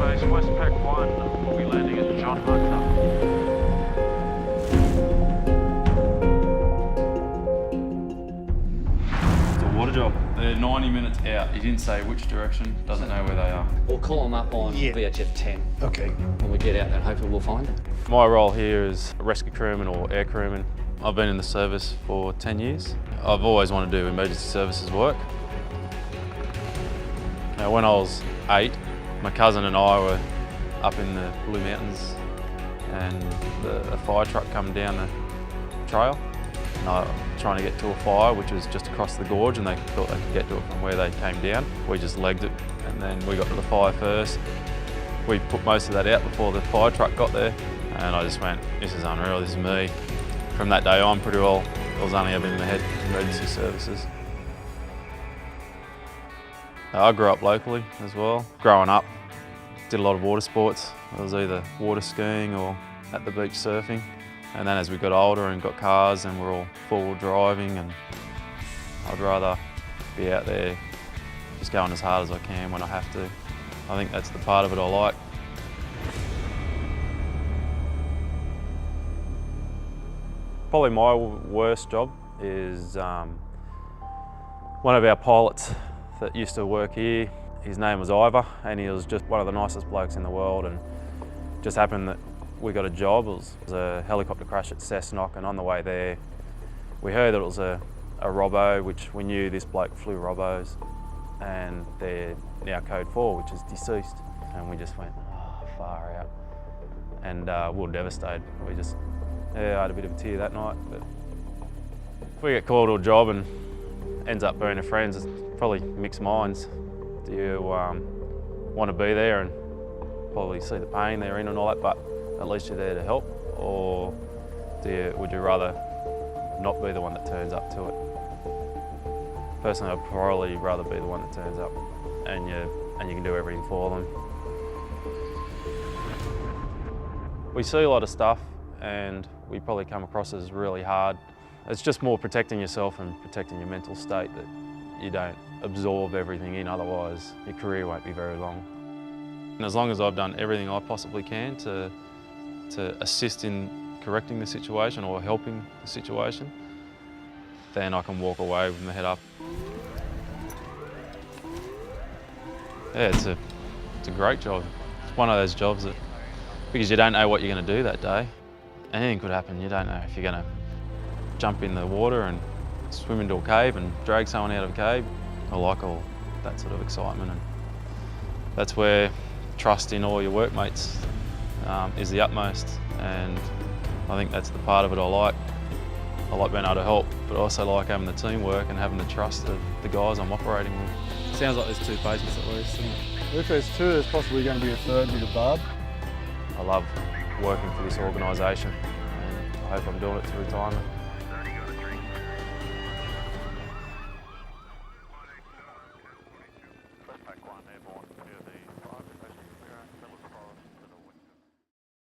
Base Westpac 1 will be landing at John Hunter. It's a water job. They're 90 minutes out. He didn't say which direction, doesn't know where they are. We'll call them up on VHF 10. Okay. When we get out there, and hopefully we'll find it. My role here is rescue crewman or air crewman. I've been in the service for 10 years. I've always wanted to do emergency services work. Now, when I was 8, my cousin and I were up in the Blue Mountains and a fire truck come down the trail. And I was trying to get to a fire which was just across the gorge, and they thought they could get to it from where they came down. We just legged it, and then we got to the fire first. We put most of that out before the fire truck got there, and I just went, this is unreal, this is me. From that day on, pretty well, I was only ever in the head emergency services. I grew up locally as well. Growing up, did a lot of water sports. I was either water skiing or at the beach surfing. And then as we got older and got cars and we're all four-wheel driving, and I'd rather be out there just going as hard as I can when I have to. I think that's the part of it I like. Probably my worst job is one of our pilots that used to work here. His name was Ivor, and he was just one of the nicest blokes in the world, and just happened that we got a job. It was a helicopter crash at Cessnock, and on the way there we heard that it was a Robbo, which we knew this bloke flew Robbos, and they're now code 4, which is deceased. And we just went, oh, far out. And we were devastated. We just, I had a bit of a tear that night. But if we get called to a job and ends up being a friend, it's probably mixed minds. Do you want to be there and probably see the pain they're in and all that, but at least you're there to help? Or would you rather not be the one that turns up to it? Personally, I'd probably rather be the one that turns up and you can do everything for them. We see a lot of stuff and we probably come across as really hard. It's just more protecting yourself and protecting your mental state, that you don't absorb everything in, otherwise your career won't be very long. And as long as I've done everything I possibly can to assist in correcting the situation or helping the situation, then I can walk away with my head up. Yeah, it's a great job. It's one of those jobs that, because you don't know what you're going to do that day, anything could happen. You don't know if you're going to jump in the water and swim into a cave and drag someone out of a cave. I like all that sort of excitement, and that's where trust in all your workmates is the utmost, and I think that's the part of it I like. I like being able to help, but I also like having the teamwork and having the trust of the guys I'm operating with. Sounds like there's 2 patients at least, doesn't it? If there's 2, there's possibly going to be a 3rd with a barb. I love working for this organisation, and I hope I'm doing it to retirement. Westpac 1 airborne.